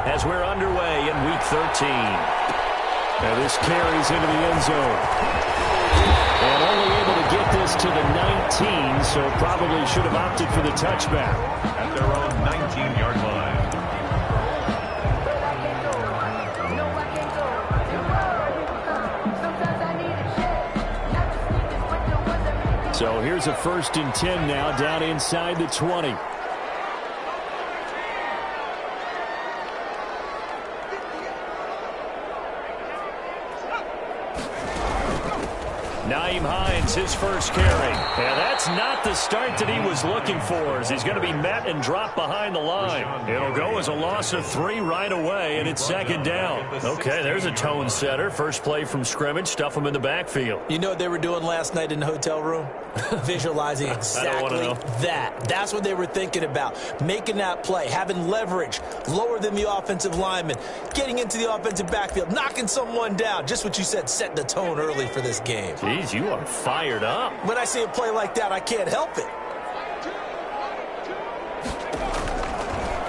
as we're underway in Week 13. And this carries into the end zone. And only able to get this to the 19, so probably should have opted for the touchback. At their own 19-yard line. So here's a 1st and 10 now, down inside the 20. Nyheim Hines, his first carry. And that's not the start that he was looking for, as he's going to be met and dropped behind the line. It'll go as a loss of 3 right away, and it's 2nd down. Okay, there's a tone setter. First play from scrimmage, stuff him in the backfield. You know what they were doing last night in the hotel room? Visualizing exactly that. That's what they were thinking about. Making that play, having leverage, lower than the offensive lineman, getting into the offensive backfield, knocking someone down. Just what you said, setting the tone early for this game. Jeez, you are fired up. When I see a play like that, I can't help it.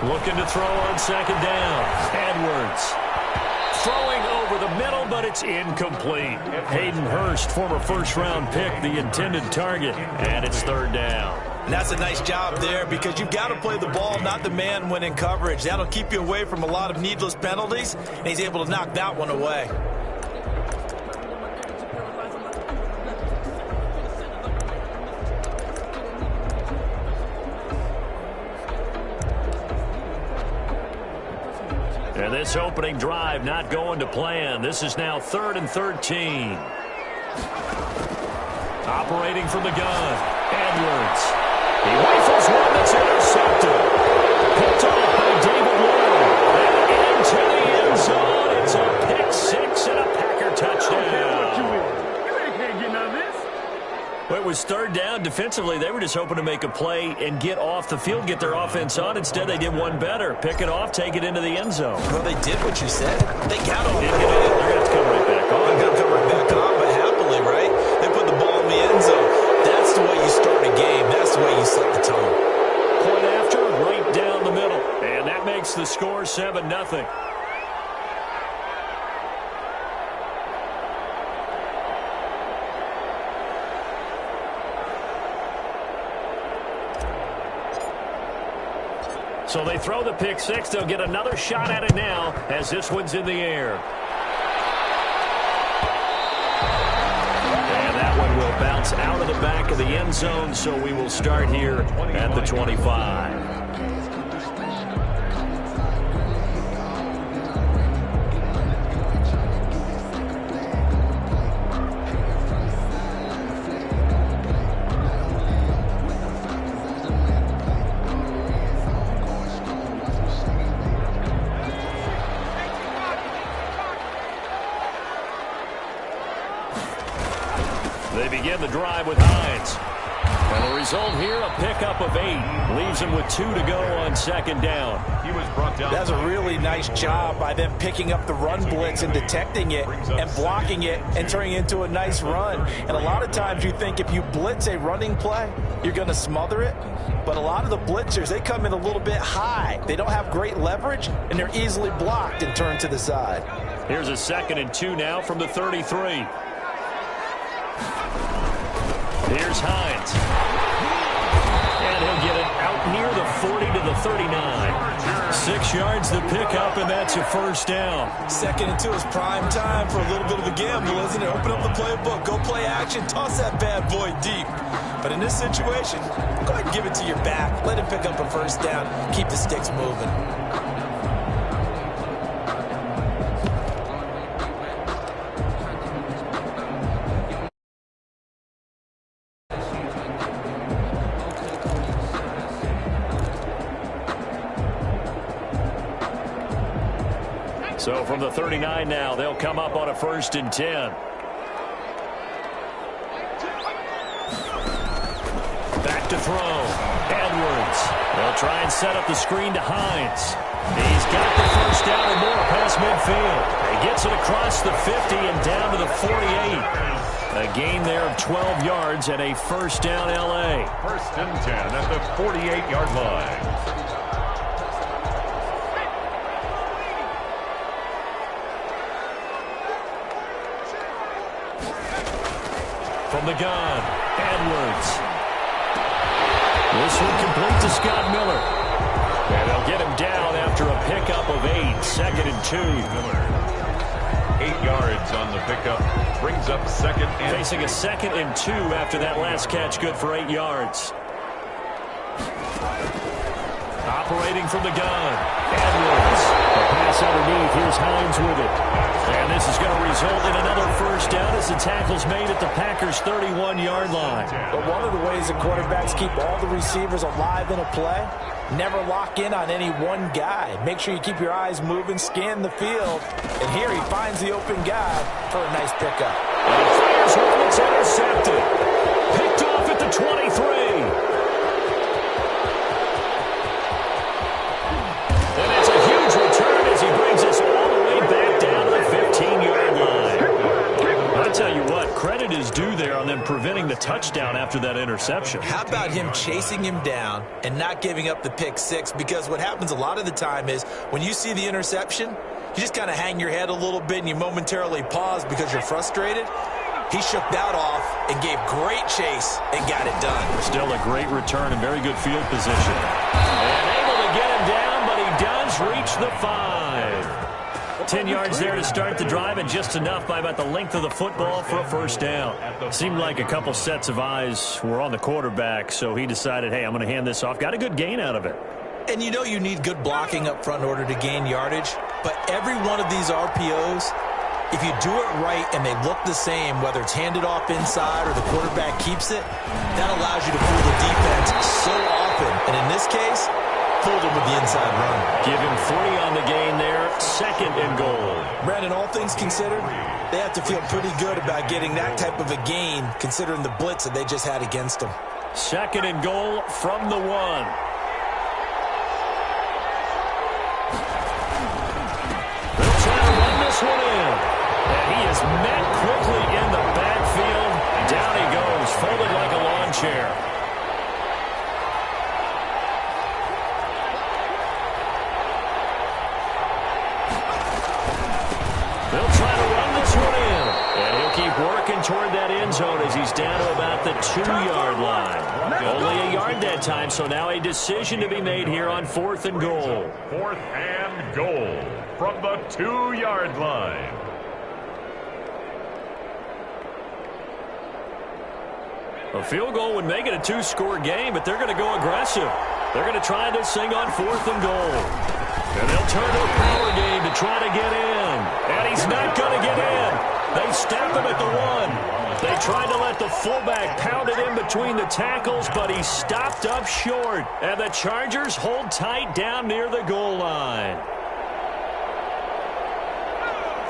Looking to throw on 2nd down. Edwards. Throwing over the middle, but it's incomplete. Hayden Hurst, former first-round pick, the intended target, and it's 3rd down. And that's a nice job there, because you've got to play the ball, not the man when in coverage. That'll keep you away from a lot of needless penalties, and he's able to knock that one away. And this opening drive not going to plan. This is now 3rd and 13. Operating from the gun. Edwards. He rifles one that's intercepted. Picked off by David Long. And into the end zone. It's a pick 6 and a Packer touchdown. Well, it was 3rd down. Defensively, they were just hoping to make a play and get off the field, get their offense on. Instead, they did one better. Pick it off, take it into the end zone. Well, they did what you said. They got on. They're going to have to come right back on. They're going to come right back on, but happily, right? They put the ball in the end zone. That's the way you start a game. That's the way you set the tone. Point after, right down the middle. And that makes the score 7-0. So they throw the pick 6. They'll get another shot at it now as this one's in the air. And that one will bounce out of the back of the end zone, so we will start here at the 25. They begin the drive with Hines. And the result here, a pickup of 8. Leaves him with 2 to go on 2nd down. He was brought down. That's a really nice job by them picking up the run blitz and detecting it and blocking it and turning it into a nice run. And a lot of times you think if you blitz a running play, you're going to smother it. But a lot of the blitzers, they come in a little bit high. They don't have great leverage, and they're easily blocked and turned to the side. Here's a 2nd and 2 now from the 33. Here's Hines. And he'll get it out near the 40 to the 39. 6 yards to pick up, and that's a 1st down. 2nd and 2 is prime time for a little bit of a gamble, isn't it? Open up the playbook, go play action, toss that bad boy deep. But in this situation, go ahead and give it to your back. Let him pick up a 1st down. Keep the sticks moving. So from the 39 now, they'll come up on a 1st and 10. Back to throw. Edwards. They'll try and set up the screen to Hines. He's got the 1st down and more past midfield. He gets it across the 50 and down to the 48. A gain there of 12 yards and a 1st down LA. 1st and 10 at the 48-yard line. From the gun, Edwards. This one complete to Scott Miller. And they'll get him down after a pickup of 8, 2nd and 2. 8 yards on the pickup. Brings up 2nd and Facing a 2nd and 2 after that last catch, good for 8 yards. Operating from the gun, Edwards. The pass underneath, here's Hines with it. And this is going to result in another first down as the tackle's made at the Packers' 31-yard line. But one of the ways that quarterbacks keep all the receivers alive in a play, never lock in on any one guy. Make sure you keep your eyes moving, scan the field. And here he finds the open guy for a nice pickup. And he fires one that's intercepted. Picked off at the 23. And it's a huge return as he brings us all the way back down to the 15-yard line. I tell you what, credit is due there on them preventing the touchdown after that interception. How about him chasing him down and not giving up the pick six? Because what happens a lot of the time is when you see the interception, you just kind of hang your head a little bit and you momentarily pause because you're frustrated. He shook that off and gave great chase and got it done. Still a great return and very good field position. And able to get him down, but he does reach the 5. 10 yards there to start the drive, and just enough by about the length of the football for a first down. Seemed like a couple sets of eyes were on the quarterback, so he decided, hey, I'm going to hand this off. Got a good gain out of it. And you know you need good blocking up front in order to gain yardage, but every one of these RPOs, if you do it right and they look the same, whether it's handed off inside or the quarterback keeps it, that allows you to fool the defense so often. And in this case, fooled him with the inside run. Give him 3 on the gain there, 2nd and goal. Brandon, all things considered, they have to feel pretty good about getting that type of a gain considering the blitz that they just had against them. 2nd and goal from the 1. They'll try to run this one in. And he is met quickly in the backfield. Down he goes, folded like a lawn chair. They'll try to run this one in. And he'll keep working toward that end zone as he's down to about the 2-yard line. Only a yard that time, so now a decision to be made here on 4th and goal. 4th and goal from the 2-yard line. A field goal would make it a 2-score game, but they're going to go aggressive. They're going to try this thing on 4th and goal. And they'll turn to a power game to try to get in. And he's not going to get in. They stop him at the 1. They tried to let the fullback pound it in between the tackles, but he stopped up short. And the Chargers hold tight down near the goal line.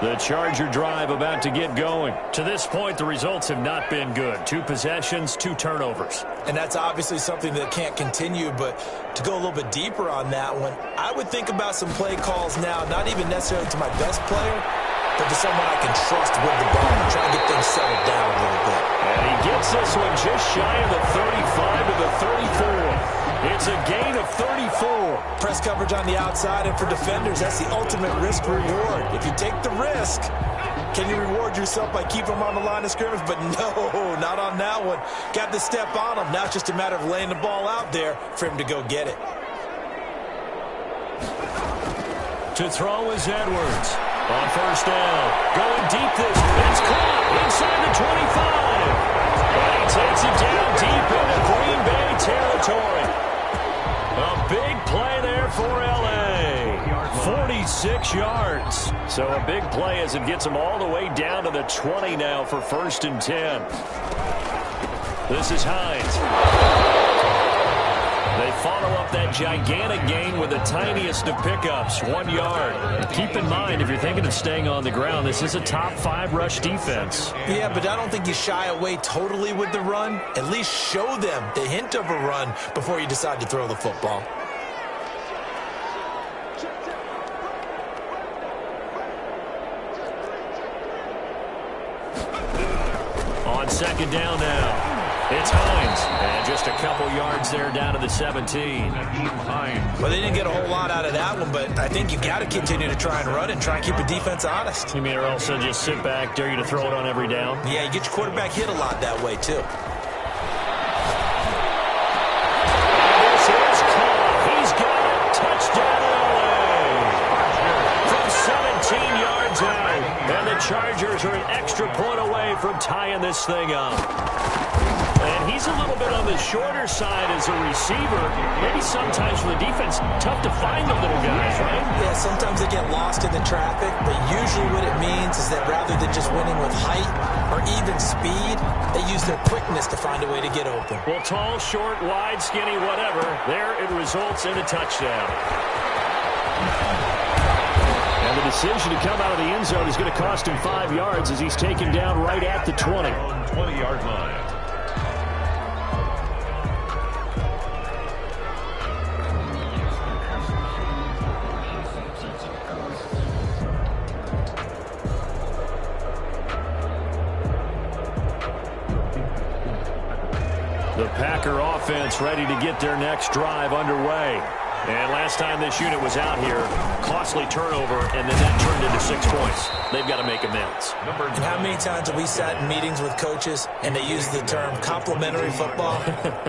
The Charger drive about to get going. To this point, the results have not been good. 2 possessions, 2 turnovers. And that's obviously something that can't continue, but to go a little bit deeper on that one, I would think about some play calls now, not even necessarily to my best player, but to someone I can trust with the ball and try to get things settled down a little bit. And he gets this one just shy of the 35 to the 34. It's a gain of 34. Press coverage on the outside, and for defenders, that's the ultimate risk reward. If you take the risk, can you reward yourself by keeping them on the line of scrimmage? But no, not on that one. Got the step on him. Now it's just a matter of laying the ball out there for him to go get it. To throw is Edwards. On first down. Going deep this. It's caught inside the 25. But he takes it down deep into Green Bay territory. A big play there for L.A. 46 yards. So a big play as it gets them all the way down to the 20 now for 1st and 10. This is Hines. They follow up that gigantic gain with the tiniest of pickups, 1 yard. And keep in mind, if you're thinking of staying on the ground, this is a top 5 rush defense. Yeah, but I don't think you shy away totally with the run. At least show them the hint of a run before you decide to throw the football. On 2nd down now. It's Hines. And just a couple yards there down to the 17. Well, they didn't get a whole lot out of that one, but I think you've got to continue to try and run and try and keep the defense honest. You mean or also just sit back, dare you to throw it on every down? Yeah, you get your quarterback hit a lot that way, too. This is caught. He's got it. Touchdown, LA. From 17 yards out. And the Chargers are an extra point away from tying this thing up. And he's a little bit on the shorter side as a receiver. Maybe sometimes for the defense, tough to find the little guys, right? Yeah, sometimes they get lost in the traffic, but usually what it means is that rather than just winning with height or even speed, they use their quickness to find a way to get open. Well, tall, short, wide, skinny, whatever, there it results in a touchdown. And the decision to come out of the end zone is going to cost him 5 yards as he's taken down right at the 20. 20-yard line. The Packer offense ready to get their next drive underway. And last time this unit was out here, costly turnover, and then that turned into 6 points. They've got to make amends. And how many times have we sat in meetings with coaches and they use the term complementary football?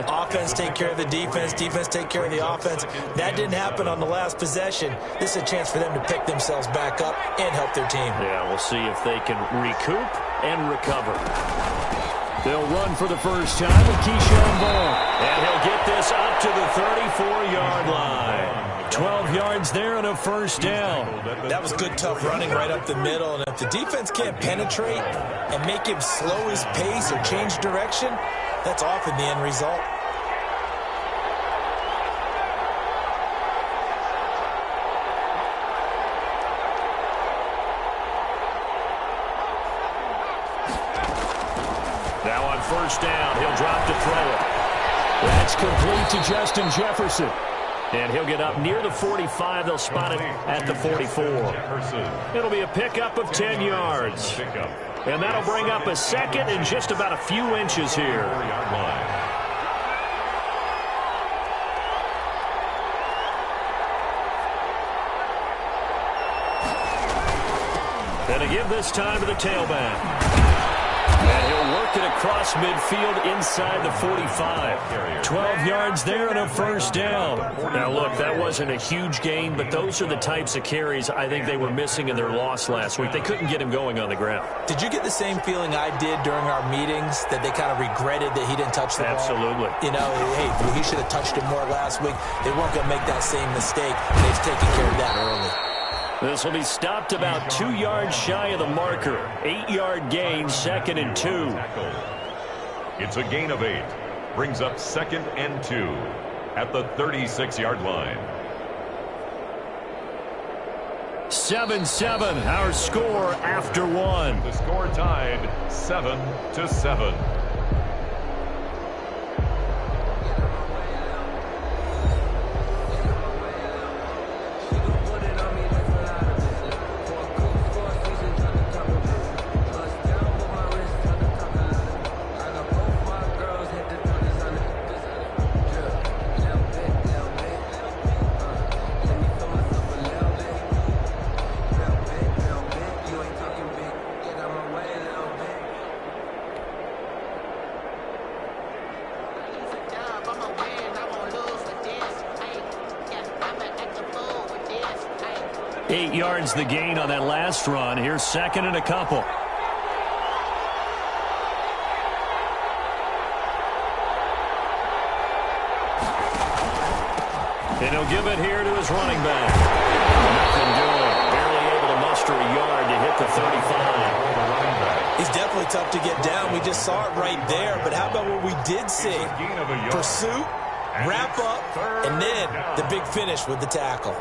Offense take care of the defense, defense take care of the offense. That didn't happen on the last possession. This is a chance for them to pick themselves back up and help their team. Yeah, we'll see if they can recoup and recover. They'll run for the first time with Keyshawn Ball. And he'll get this up to the 34-yard line. 12 yards there and a first down. That was good, tough running right up the middle. And if the defense can't penetrate and make him slow his pace or change direction, that's often the end result. Now on first down, he'll drop to throw it. That's complete to Justin Jefferson. And he'll get up near the 45. They'll spot it at the 44. It'll be a pickup of 10 yards. And that'll bring up a second and just about a few inches here. And to give this time to the tailback. And he'll work it across midfield inside the 45. 12 yards there and a first down. Now, look, that wasn't a huge gain, but those are the types of carries I think they were missing in their loss last week. They couldn't get him going on the ground. Did you get the same feeling I did during our meetings, that they kind of regretted that he didn't touch the ball? Absolutely. You know, hey, he should have touched it more last week. They weren't going to make that same mistake. They've taken care of that early. This will be stopped about 2 yards shy of the marker. 8-yard gain, 2nd and 2. It's a gain of 8. Brings up 2nd and 2 at the 36-yard line. 7-7, our score after one. The score tied 7-7. The gain on that last run. Here's 2nd and a couple. And he'll give it here to his running back. Nothing doing. Barely able to muster a yard to hit the 35. He's definitely tough to get down. We just saw it right there. But how about what we did see? Pursuit, wrap up, and then the big finish with the tackle.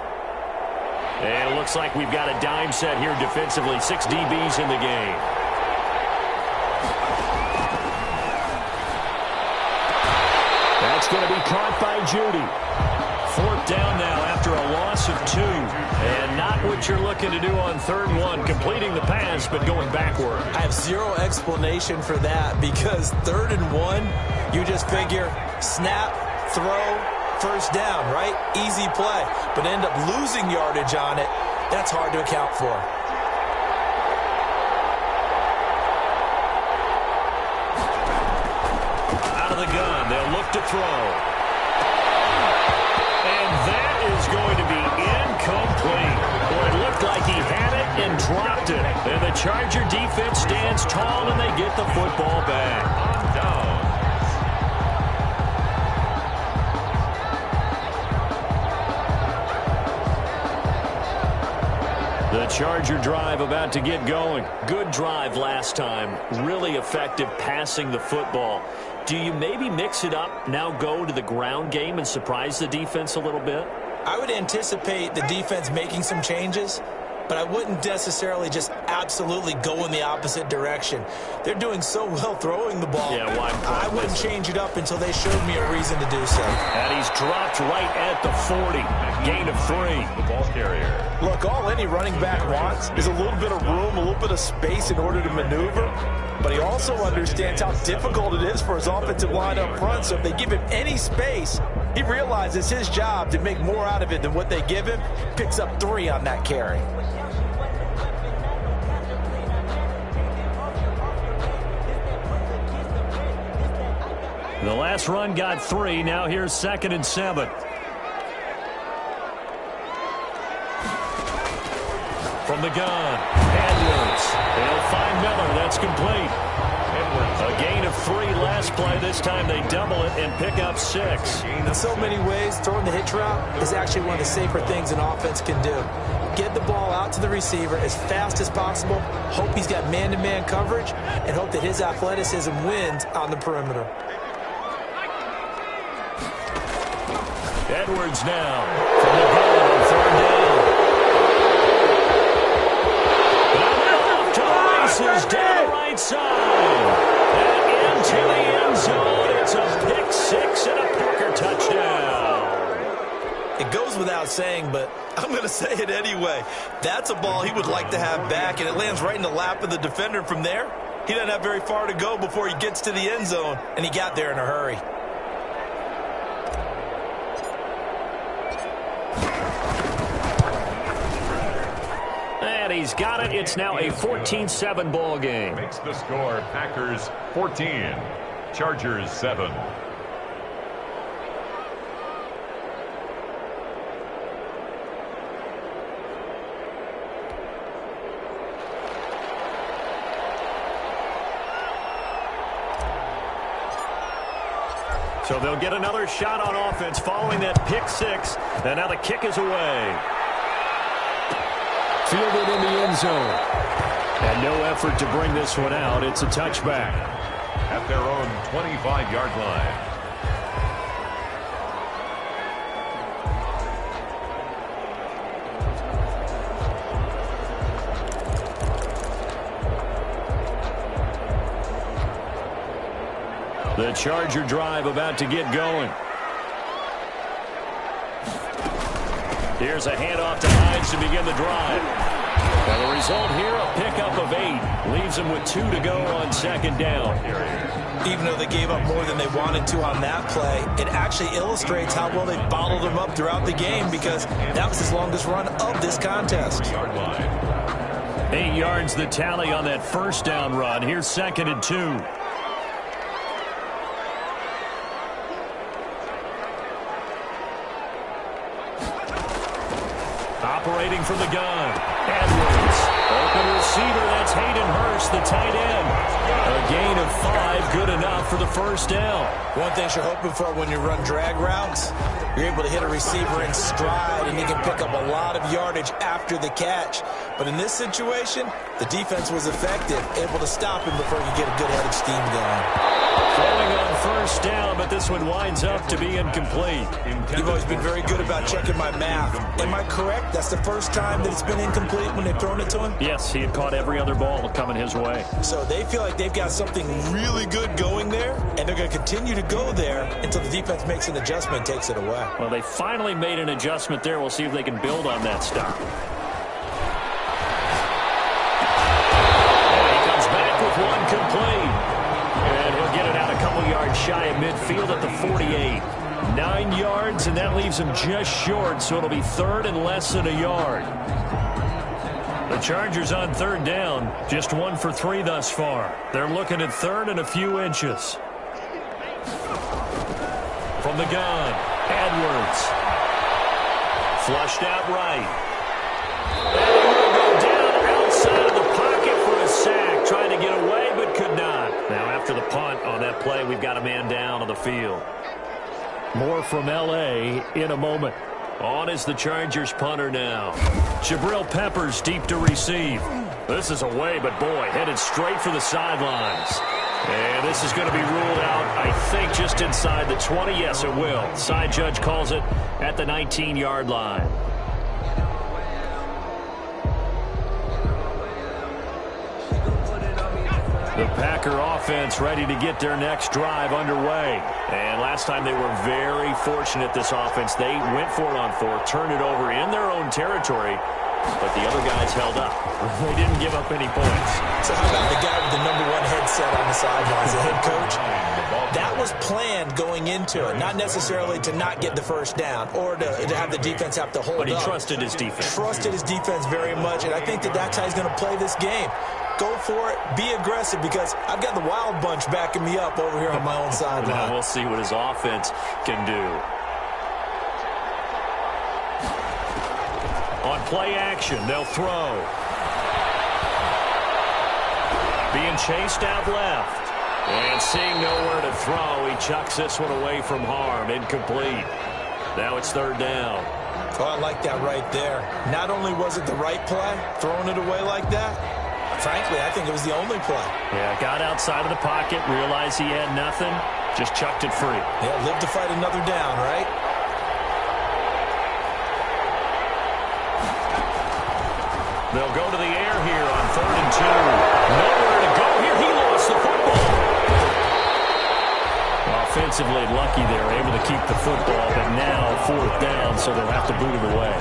And it looks like we've got a dime set here defensively. 6 DBs in the game. That's going to be caught by Judy. 4th down now after a loss of 2. And not what you're looking to do on 3rd and 1. Completing the pass, but going backward. I have zero explanation for that, because 3rd and 1, You just figure snap, throw, first down, right? Easy play. But end up losing yardage on it. That's hard to account for. Out of the gun, they'll look to throw. And that is going to be incomplete. Boy, it looked like he had it and dropped it. And the Charger defense stands tall and they get the football back. On down. The Charger drive about to get going. Good drive last time. Really effective passing the football. Do you maybe mix it up, now go to the ground game and surprise the defense a little bit? I would anticipate the defense making some changes, but I wouldn't necessarily just absolutely go in the opposite direction. They're doing so well throwing the ball. Yeah, why? I wouldn't change it up until they showed me a reason to do so. And he's dropped right at the 40. Gain of 3. The ball carrier. Look, all any running back wants is a little bit of room, a little bit of space in order to maneuver. But he also understands how difficult it is for his offensive line up front. So if they give him any space, he realizes his job to make more out of it than what they give him. Picks up 3 on that carry. The last run got 3. Now here's 2nd and 7. From the gun, Edwards. They'll find Miller. That's complete. Edwards. A gain of 3 last play. This time they double it and pick up 6. In so many ways, throwing the hitch route is actually one of the safer things an offense can do. Get the ball out to the receiver as fast as possible, hope he's got man-to-man coverage, and hope that his athleticism wins on the perimeter. Edwards now from the gun on 3rd down. Off to the races down the right side. And into the end zone. It's a pick 6 and a Packer touchdown. It goes without saying, but I'm going to say it anyway. That's a ball he would like to have back, and it lands right in the lap of the defender from there. He doesn't have very far to go before he gets to the end zone, and he got there in a hurry. And he's got it. It's now a 14-7 ball game. Makes the score Packers 14, Chargers 7. So they'll get another shot on offense following that pick 6. And now the kick is away. Fielded in the end zone. And no effort to bring this one out. It's a touchback. At their own 25-yard line. The Charger drive about to get going. Here's a handoff to Hines to begin the drive. Now the result here, a pickup of 8. Leaves them with 2 to go on 2nd down. Even though they gave up more than they wanted to on that play, it actually illustrates how well they bottled them up throughout the game, because that was his longest run of this contest. 8 yards the tally on that 1st down run. Here's 2nd and 2. Operating from the gun. Edwards. Open receiver. That's Hayden Hurst, the tight end. A gain of 5. Good enough for the 1st down. One thing you're hoping for when you run drag routes, you're able to hit a receiver in stride, and he can pick up a lot of yardage after the catch. But in this situation, the defense was effective, able to stop him before he could get a good head of steam going. Throwing on 1st down, but this one winds up to be incomplete. You've always been very good about checking my math. Am I correct? That's the first time that it's been incomplete when they've thrown it to him? Yes, he had caught every other ball coming his way. So they feel like they've got something really good going there, and they're going to continue to go there until the defense makes an adjustment and takes it away. Well, they finally made an adjustment there. We'll see if they can build on that stop. And he comes back with 1 complete. And he'll get it out a couple yards shy of midfield at the 48. 9 yards, and that leaves him just short, so it'll be third and less than a yard. The Chargers on third down, just 1 for 3 thus far. They're looking at third and a few inches. From the gun, Edwards. Flushed out right. And he will go down outside of the pocket for a sack. Trying to get away, but could not. Now after the punt on that play, we've got a man down on the field. More from LA in a moment. On is the Chargers punter now. Jabril Peppers deep to receive. This is away, but boy, headed straight for the sidelines. And this is going to be ruled out, I think, just inside the 20. Yes, it will. Side judge calls it at the 19-yard line. The Packer offense ready to get their next drive underway. And last time they were very fortunate, this offense. They went for it on 4, turned it over in their own territory, but the other guys held up. They didn't give up any points. So how about the guy with the #1 headset on the sidelines, the head coach? That was planned going into it, not necessarily to not get the first down or to have the defense have to hold up. But he trusted his defense. Trusted his defense very much, and I think that's how he's going to play this game. Go for it. Be aggressive, because I've got the Wild Bunch backing me up over here on my own sideline. Now we'll see what his offense can do. On play action, they'll throw. Being chased out left. And seeing nowhere to throw, he chucks this one away from harm. Incomplete. Now it's third down. Oh, I like that right there. Not only was it the right play, throwing it away like that, frankly, I think it was the only play. Yeah, got outside of the pocket, realized he had nothing, just chucked it free. Yeah, live to fight another down, right? They'll go to the air here on 3rd and 2. Nowhere to go here. He lost the football. Offensively lucky they're able to keep the football, but now 4th down, so they'll have to boot it away.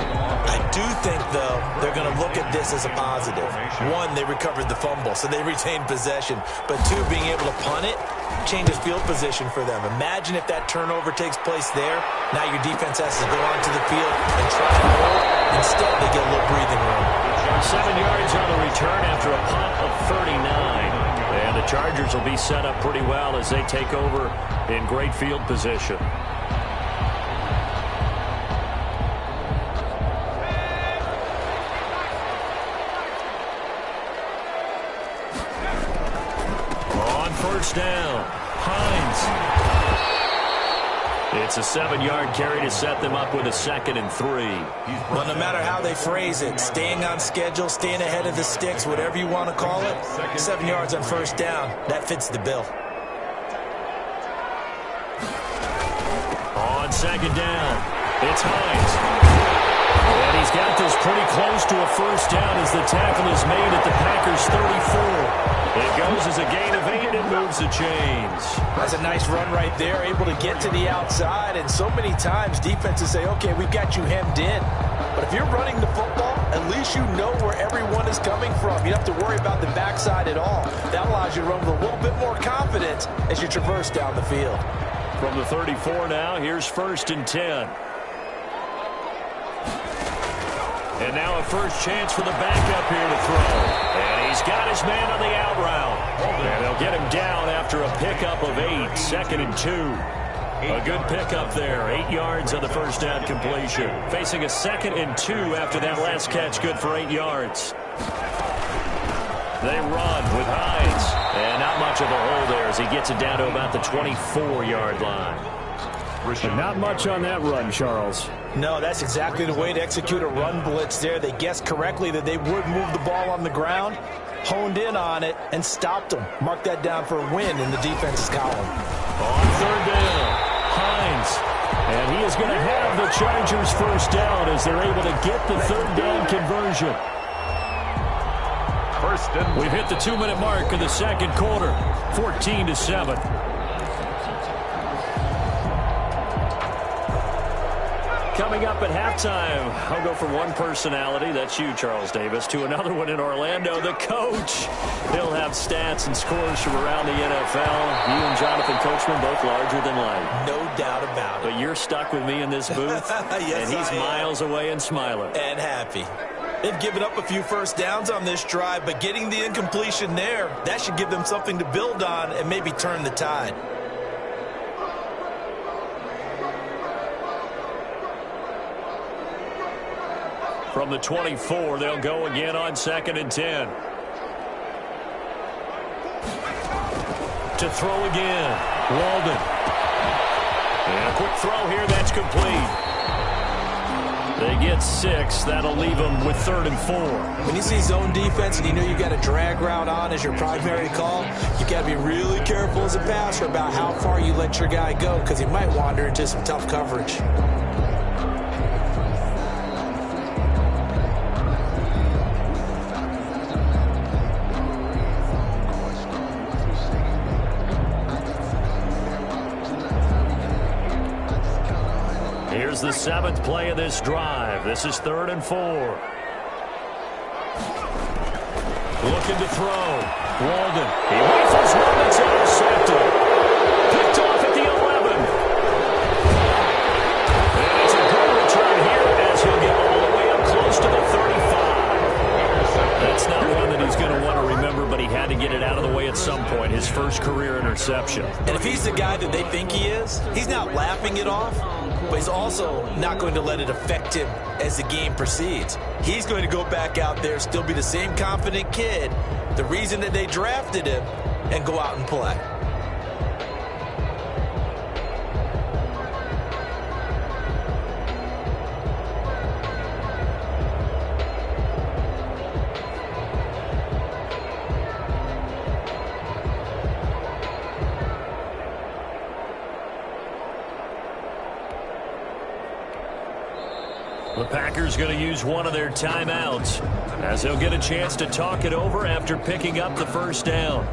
I do think, though, they're going to look at this as a positive. 1, they recovered the fumble, so they retained possession. But 2, being able to punt it changes field position for them. Imagine if that turnover takes place there. Now your defense has to go onto the field and try to hold. Instead, they get a little breathing room. 7 yards on the return after a punt of 39. And the Chargers will be set up pretty well as they take over in great field position. On first down, Hines. It's a 7-yard carry to set them up with a 2nd and 3. Well, no matter how they phrase it, staying on schedule, staying ahead of the sticks, whatever you want to call it, 7 yards on first down, that fits the bill. On 2nd down, it's Hines. And he's got this pretty close to a first down as the tackle is made at the Packers' 34. It goes as a gain of 8 and moves the chains. That's a nice run right there, able to get to the outside. And so many times defenses say, okay, we've got you hemmed in. But if you're running the football, at least you know where everyone is coming from. You don't have to worry about the backside at all. That allows you to run with a little bit more confidence as you traverse down the field. From the 34 now, here's 1st and 10. And now a first chance for the backup here to throw. And he's got his man on the out route. And they'll get him down after a pickup of 8, 2nd and 2. A good pickup there, 8 yards on the first down completion. Facing a 2nd and 2 after that last catch, good for 8 yards. They run with Hines. And not much of a hole there as he gets it down to about the 24-yard line. But not much on that run, Charles. No, that's exactly the way to execute a run blitz there. They guessed correctly that they would move the ball on the ground, honed in on it, and stopped them. Mark that down for a win in the defense's column. On 3rd down, Hines. And he is going to have the Chargers first down as they're able to get the 3rd down conversion. We've hit the 2-minute mark of the 2nd quarter, 14-7. Coming up at halftime, I'll go from one personality, that's you, Charles Davis, to another one in Orlando, the coach. He'll have stats and scores from around the NFL. You and Jonathan Coachman both larger than life. No doubt about it. But you're stuck with me in this booth, yes, and he's miles away and smiling. And happy. They've given up a few first downs on this drive, but getting the incompletion there, that should give them something to build on and maybe turn the tide. From the 24, they'll go again on 2nd and 10. To throw again, Walden. And a quick throw here, that's complete. They get 6. That'll leave them with 3rd and 4. When you see zone defense and you know you've got a drag route on as your primary call, you've got to be really careful as a passer about how far you let your guy go because he might wander into some tough coverage. Here's the 7th play of this drive. This is 3rd and 4. Looking to throw. Walden. He rifles one that's intercepted. Picked off at the 11. And it's a good return here as he'll get all the way up close to the 35. That's not one that he's going to want to remember, but he had to get it out of the way at some point. His first career interception. And if he's the guy that they think he is, he's not laughing it off. But he's also not going to let it affect him as the game proceeds. He's going to go back out there, still be the same confident kid, the reason that they drafted him, and go out and play. The Packers going to use one of their timeouts as they'll get a chance to talk it over after picking up the first down.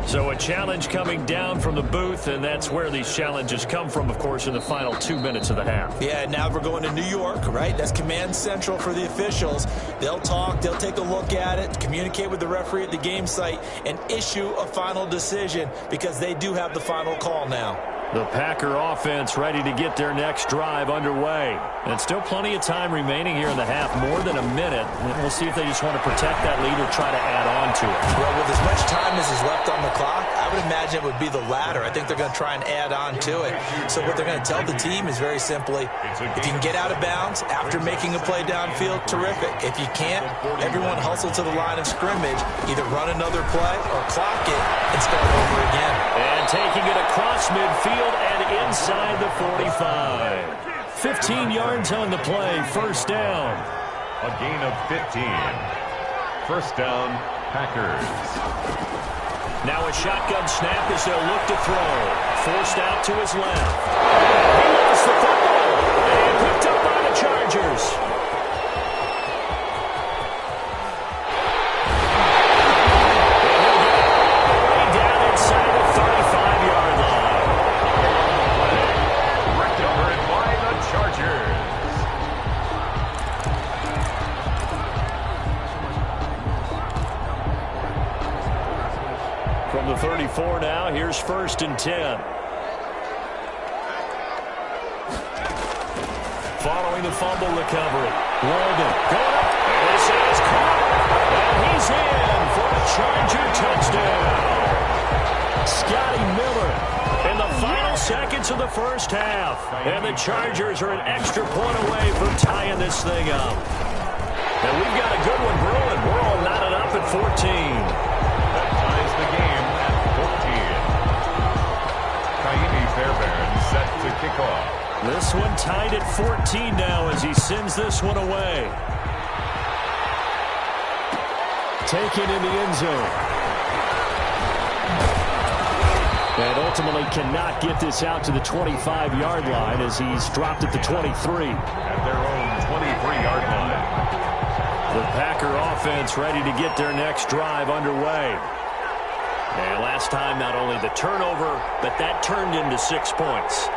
So a challenge coming down from the booth, and that's where these challenges come from, of course, in the final 2 minutes of the half. Yeah, now we're going to New York, right? That's command central for the officials. They'll talk, they'll take a look at it, communicate with the referee at the game site, and issue a final decision because they do have the final call now. The Packer offense ready to get their next drive underway. And still plenty of time remaining here in the half, more than a minute. And we'll see if they just want to protect that lead or try to add on to it. Well, with as much time as is left on the clock, I would imagine it would be the latter. I think they're going to try and add on to it. So what they're going to tell the team is very simply, if you can get out of bounds after making a play downfield, terrific. If you can't, everyone hustle to the line of scrimmage, either run another play or clock it and start over again. And taking it across midfield and inside the 45. 15 yards on the play, first down. A gain of 15. First down, Packers. Now a shotgun snap as they'll look to throw. Forced out to his left. He lost the football and picked up by the Chargers. From the 34 now, here's 1st and 10. Following the fumble recovery, Walden going up, and this is caught, and he's in for a Charger touchdown. Scotty Miller in the final seconds of the first half, and the Chargers are an extra point away from tying this thing up. And we've got a good one brewing. We're all knotted up at 14. That ties the game at 14. Kaimi Fairbairn set to kick off. This one tied at 14 now as he sends this one away. Taken in the end zone. And ultimately cannot get this out to the 25-yard line as he's dropped at the 23. At their own 23-yard line. The Packer offense ready to get their next drive underway. And last time, not only the turnover, but that turned into 6 points.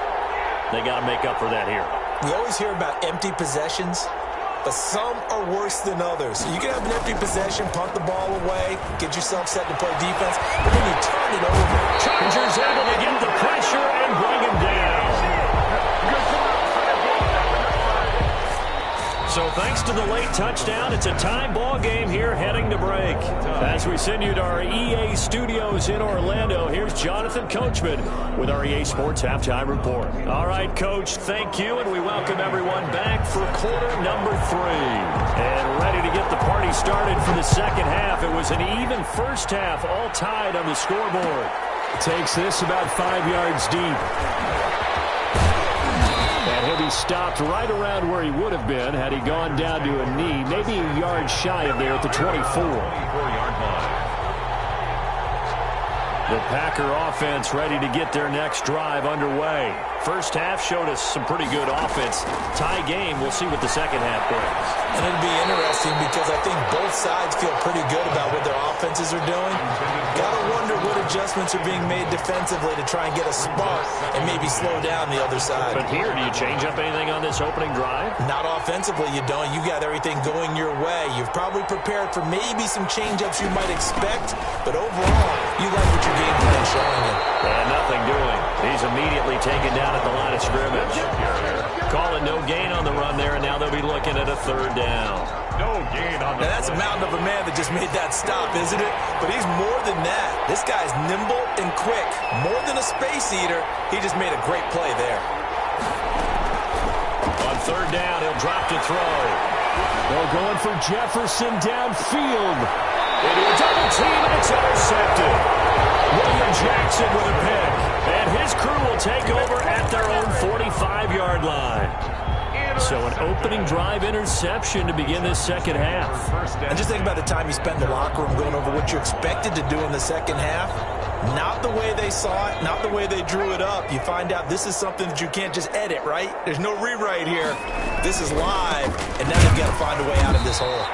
They got to make up for that here. We always hear about empty possessions, but some are worse than others. You can have an empty possession, punt the ball away, get yourself set to play defense, but then you turn it over. Chargers able to get the pressure and bring him down. So thanks to the late touchdown, it's a tie ball game here heading to break. As we send you to our EA studios in Orlando, here's Jonathan Coachman with our EA Sports Halftime Report. All right, Coach, thank you, and we welcome everyone back for quarter number 3. And ready to get the party started for the second half. It was an even first half, all tied on the scoreboard. Takes this about 5 yards deep. And he'll be stopped right around where he would have been had he gone down to a knee, maybe a yard shy of there at the 24. 24-yard line. The Packer offense ready to get their next drive underway. First half showed us some pretty good offense. Tie game, we'll see what the second half brings. And it'll be interesting because I think both sides feel pretty good about what their offenses are doing. Gotta wonder what adjustments are being made defensively to try and get a spark and maybe slow down the other side. But here, do you change up anything on this opening drive? Not offensively, you don't. You got everything going your way. You've probably prepared for maybe some change-ups you might expect, but overall, you like what your game plan is showing you. And nothing doing. He's immediately taken down at the line of scrimmage. Calling no gain on the run there, and now they'll be looking at a third down. No gain on the Now, that's a mountain of a man that just made that stop, isn't it? But he's more than that. This guy's nimble and quick. More than a space eater, he just made a great play there. On third down, he'll drop to throw. They're going for Jefferson downfield. Into a double team, and it's intercepted. William Jackson with a pick. And his crew will take over at their own 45-yard line. So an opening drive interception to begin this second half. And just think about the time you spent in the locker room going over what you expected to do in the second half. Not the way they saw it, not the way they drew it up. You find out this is something that you can't just edit, right? There's no rewrite here. This is live, and now they've got to find a way out of this hole.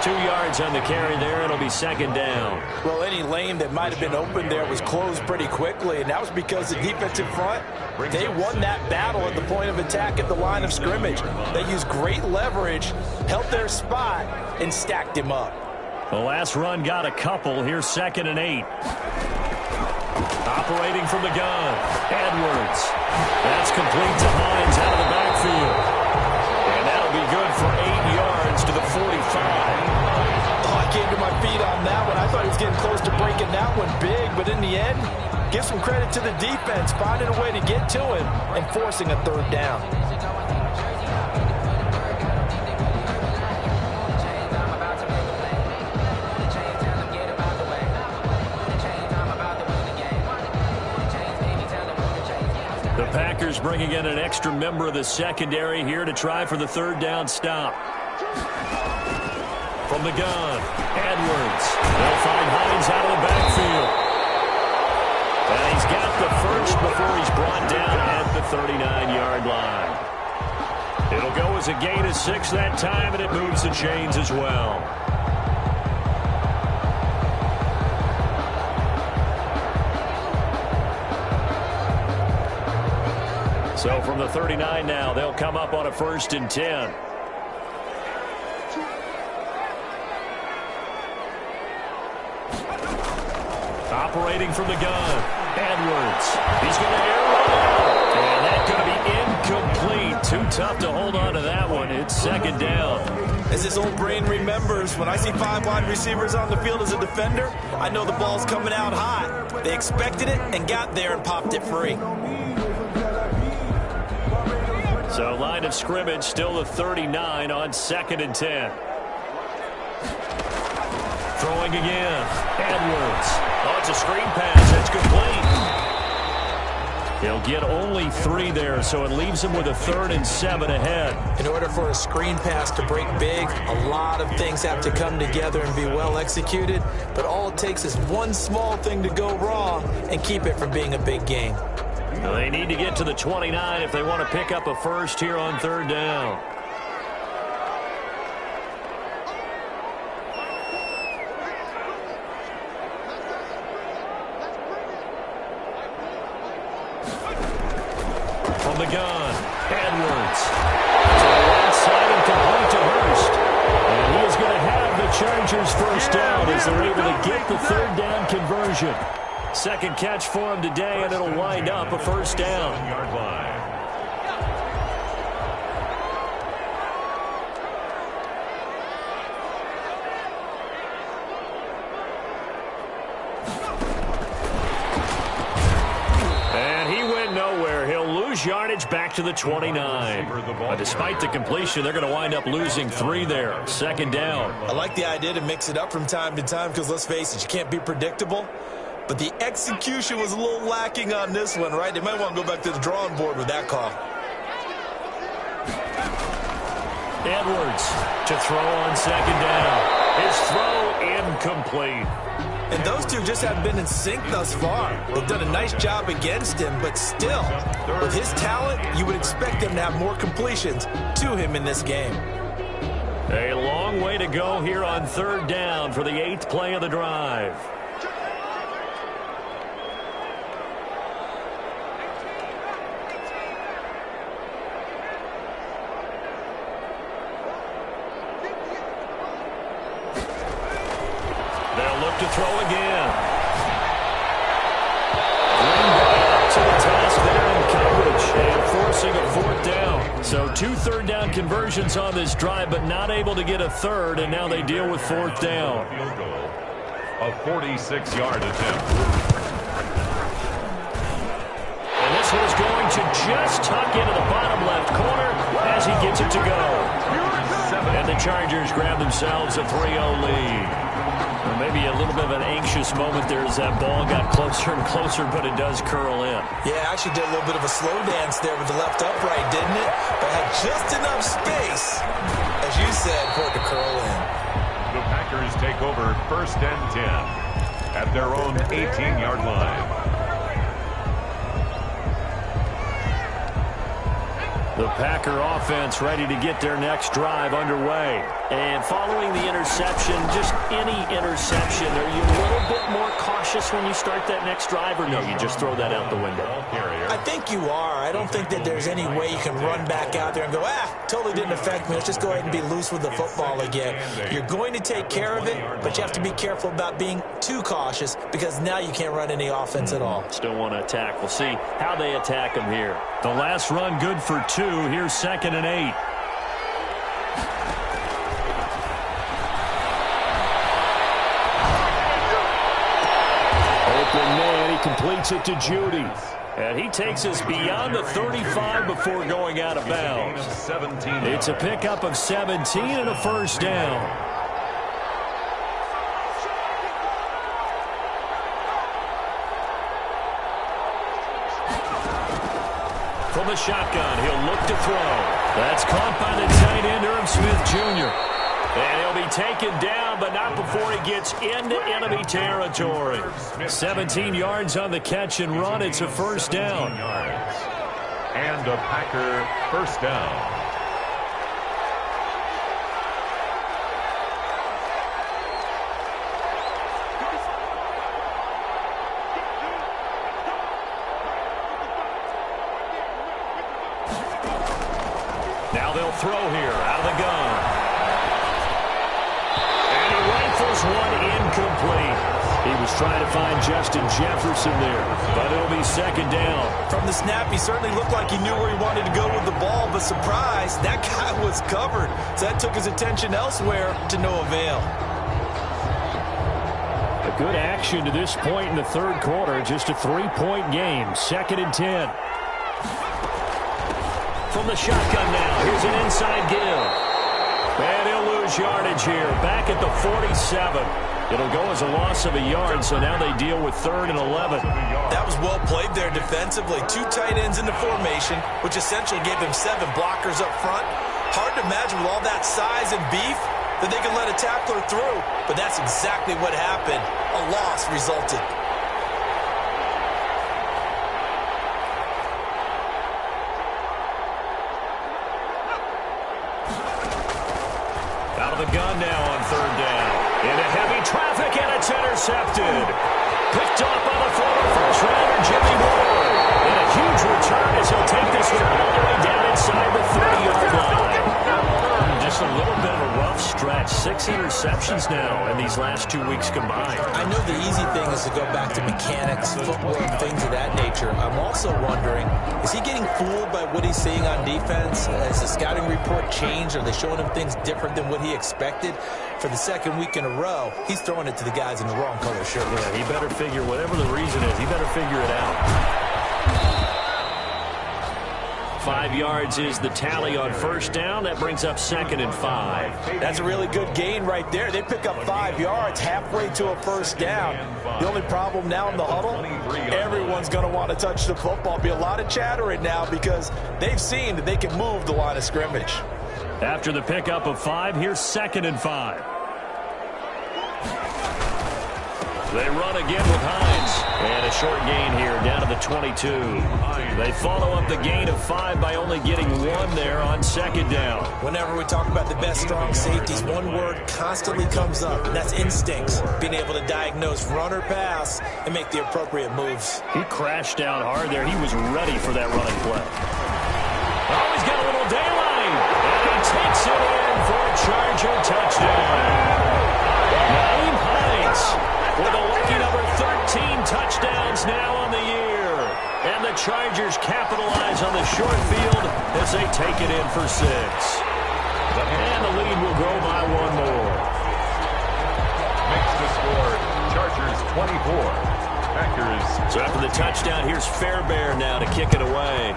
2 yards on the carry there. It'll be second down. Well, any lane that might have been open there was closed pretty quickly, and that was because the defensive front, they won that battle at the point of attack at the line of scrimmage. They used great leverage, held their spot, and stacked him up. The last run got a couple. Here's 2nd and 8. Operating from the gun, Edwards. That's complete to Hines out of the backfield. And that'll be good for 8 yards to the 45. I came to my feet on that one. I thought he was getting close to breaking that one big, but in the end, give some credit to the defense, finding a way to get to him and forcing a third down. The Packers bringing in an extra member of the secondary here to try for the third down stop. From the gun, Edwards. They'll find Hines out of the backfield. And he's got the first before he's brought down at the 39-yard line. It'll go as a gain of 6 that time, and it moves the chains as well. So from the 39 now, they'll come up on a 1st and 10. Operating from the gun, Edwards. He's going to air one out. And that's going to be incomplete. Too tough to hold on to that one. It's 2nd down. As this old brain remembers, when I see 5 wide receivers on the field as a defender, I know the ball's coming out hot. They expected it and got there and popped it free. So line of scrimmage still the 39 on 2nd and 10. Throwing again. Edwards. Oh, it's a screen pass. It's complete. He'll get only 3 there, so it leaves him with a 3rd and 7 ahead. In order for a screen pass to break big, a lot of things have to come together and be well executed, but all it takes is one small thing to go wrong and keep it from being a big game. Well, they need to get to the 29 if they want to pick up a first here on 3rd down. From the gun, Edwards. To the right side and complete to Hurst. And he is going to have the Chargers first down as they're able to get the 3rd down conversion. Second catch for him today, and it'll wind up a first down. Yard line. And he went nowhere. He'll lose yardage back to the 29. But despite the completion, they're going to wind up losing 3 there. 2nd down. I like the idea to mix it up from time to time because, let's face it, you can't be predictable. But the execution was a little lacking on this one, right? They might want to go back to the drawing board with that call. Edwards to throw on 2nd down. His throw incomplete. And those two just haven't been in sync thus far. They've done a nice job against him, but still, with his talent, you would expect him to have more completions to him in this game. A long way to go here on 3rd down for the 8th play of the drive. To throw again. Green up to the task there in coverage and forcing a 4th down. So 2 3rd down conversions on this drive, but not able to get a 3rd, and now they deal with 4th down. Field goal. A 46-yard attempt. And this one's going to just tuck into the bottom left corner as he gets it to go. And the Chargers grab themselves a 3-0 lead. Maybe a little bit of an anxious moment there as that ball got closer and closer, but it does curl in. Yeah, actually did a little bit of a slow dance there with the left upright, didn't it? But had just enough space, as you said, for it to curl in. The Packers take over 1st and 10 at their own 18-yard line. The Packer offense ready to get their next drive underway. And following the interception, just any interception, are you a little bit more cautious when you start that next drive, or no, you just throw that out the window? I think you are. I don't think that there's any way you can run back out there and go, totally didn't affect me. Let's just go ahead and be loose with the football again. You're going to take care of it, but you have to be careful about being too cautious because now you can't run any offense at all. Still want to attack. We'll see how they attack them here. The last run good for 2. Here's 2nd and 8. Open man, he completes it to Judy. And he takes us beyond the 35 before going out of bounds. It's a pickup of 17 and a first down. From the shotgun, he'll look to throw. That's caught by the tight end, Irv Smith Jr. And he'll be taken down, but not before he gets into enemy territory. 17 yards on the catch and run. It's a first down. And a Packer first down. Now they'll throw here out of the gun. And he rifles one incomplete. He was trying to find Justin Jefferson there, but it'll be 2nd down. From the snap, he certainly looked like he knew where he wanted to go with the ball, but surprise, that guy was covered. So that took his attention elsewhere to no avail. A good action to this point in the 3rd quarter. Just a 3-point game. 2nd and 10. From the shotgun now. Here's an inside give. And he'll lose yardage here. Back at the 47. It'll go as a loss of a yard, so now they deal with 3rd and 11. That was well played there defensively. 2 tight ends into formation, which essentially gave them 7 blockers up front. Hard to imagine with all that size and beef that they can let a tackler through, but that's exactly what happened. A loss resulted. Out of the gun now on 3rd down. Into heavy traffic, and it's intercepted. Picked off by the former first-rounder Jimmy Ward. And a huge return as he'll take this one all the way down inside the 30-yard line. Just a little bit of a rough stretch. 6 interceptions now in these last 2 weeks combined. I know the easy thing is to go back to mechanics, footwork, things of that nature. I'm also wondering, is he getting fooled by what he's seeing on defense? Has the scouting report changed? Are they showing him things different than what he expected? For the 2nd week in a row, he's throwing it to the guys in the wrong color shirt. Yeah, he better figure, whatever the reason is, he better figure it out. 5 yards is the tally on 1st down. That brings up 2nd and 5. That's a really good gain right there. They pick up 5 yards halfway to a 1st down. The only problem now in the huddle, everyone's going to want to touch the football. Be a lot of chattering now because they've seen that they can move the line of scrimmage. After the pickup of 5, here's 2nd and 5. They run again with Hines. And a short gain here down to the 22. They follow up the gain of 5 by only getting 1 there on 2nd down. Whenever we talk about the best strong safeties, one word constantly comes up, and that's instincts. Being able to diagnose run or pass and make the appropriate moves. He crashed down hard there. He was ready for that running play. Oh, he's got a little daylight. And he takes it in for a Charger touchdown. Naeem Hines with a lucky number 13 touchdowns now on the year. And the Chargers capitalize on the short field as they take it in for 6. And the lead will grow by 1 more. Makes the score Chargers 24. Packers. So after the touchdown, here's Fairbairn now to kick it away.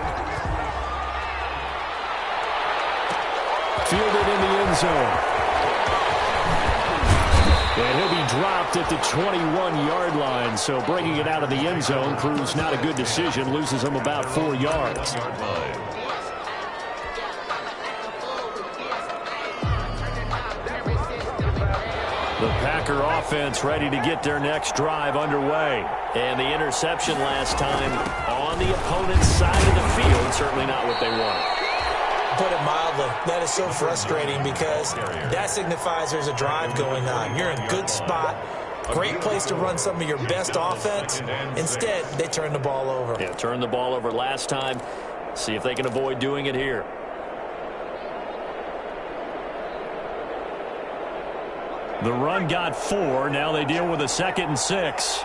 Fielded in the end zone. And he'll be dropped at the 21-yard line. So bringing it out of the end zone proves not a good decision. Loses him about 4 yards. The Packer offense ready to get their next drive underway. And the interception last time on the opponent's side of the field. Certainly not what they wanted. Put it mildly, that is so frustrating because that signifies there's a drive going on. You're in a good spot, great place to run some of your best offense. Instead, they turn the ball over. Yeah, turned the ball over last time. See if they can avoid doing it here. The run got 4. Now they deal with a 2nd and 6.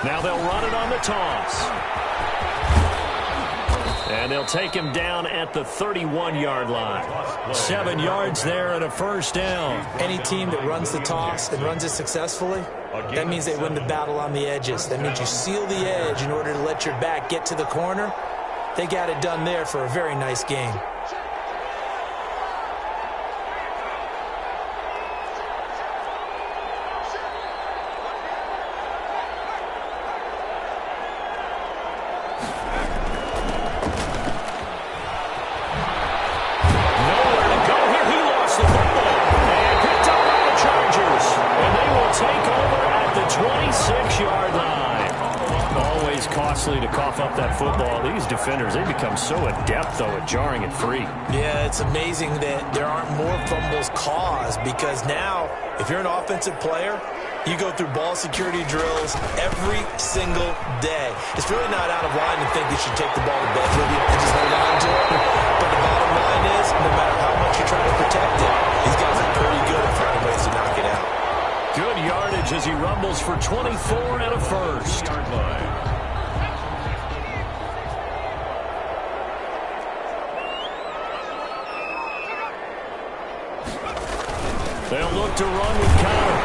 Now they'll run it on the toss. And they'll take him down at the 31-yard line. 7 yards there and a 1st down. Any team that runs the toss and runs it successfully, that means they win the battle on the edges. That means you seal the edge in order to let your back get to the corner. They got it done there for a very nice game. To cough up that football. These defenders, they become so adept, though, at jarring it free. Yeah, it's amazing that there aren't more fumbles caused because now, if you're an offensive player, you go through ball security drills every single day. It's really not out of line to think you should take the ball to bed with you and just hold on to it. But the bottom line is, no matter how much you try to protect it, these guys are pretty good at finding ways to knock it out. Good yardage as he rumbles for 24 and a 1st. They'll look to run with Connor.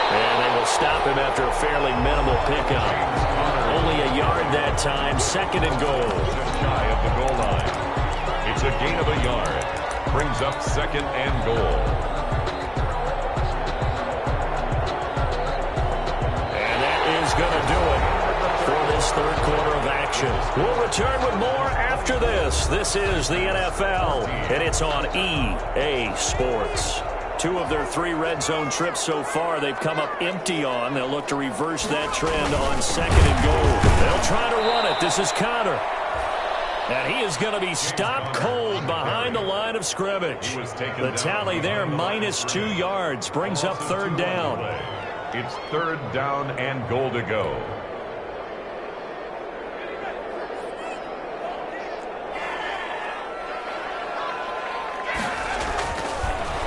And they will stop him after a fairly minimal pickup. Only a yard that time, 2nd and goal. Just shy of the goal line. It's a gain of a yard. Brings up 2nd and goal. And that is going to do it for this 3rd quarter of action. We'll return with more after this. This is the NFL, and it's on EA Sports. 2 of their 3 red zone trips so far they've come up empty on. They'll look to reverse that trend on 2nd and goal. They'll try to run it. This is Connor. And he is going to be stopped cold behind the line of scrimmage. The tally there, -2 yards, brings up 3rd down. It's 3rd down and goal to go.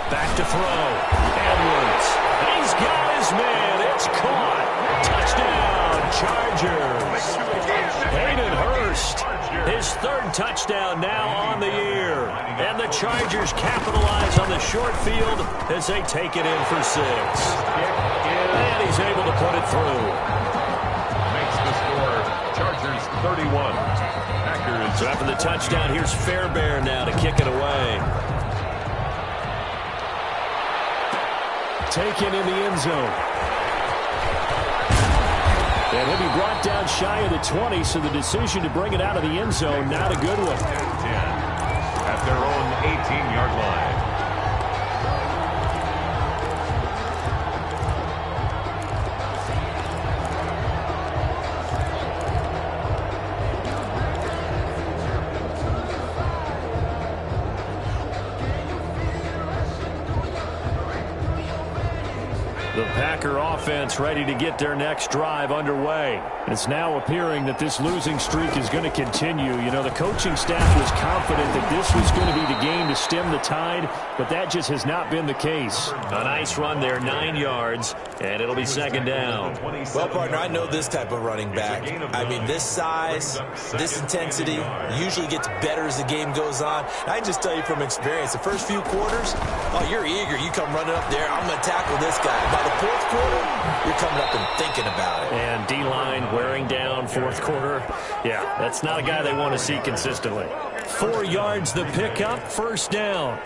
Back to throw. Edwards. He's got his man. It's caught. Touchdown, Chargers. Hayden Hurst. His 3rd touchdown now on the year. And the Chargers capitalize on the short field as they take it in for 6. And he's able to put it through. Makes the score Chargers 31. Packers. So after the touchdown, here's Fairbairn now to kick it away. Taken in the end zone. And he'll be brought down shy of the 20, so the decision to bring it out of the end zone, not a good one. 10 at their own 18-yard line. The Packer offense ready to get their next drive underway. It's now appearing that this losing streak is going to continue. You know, the coaching staff was confident that this was going to be the game to stem the tide, but that just has not been the case. A nice run there, 9 yards, and it'll be 2nd down. Well, partner, I know this type of running back. I mean, this size, this intensity usually gets better as the game goes on. I can just tell you from experience, the first few quarters, oh, you're eager. You come running up there, I'm going to tackle this guy. By the 4th quarter, you're coming up and thinking about it. And D-line wearing down 4th quarter. Yeah, that's not a guy they want to see consistently. 4 yards the pickup, 1st down.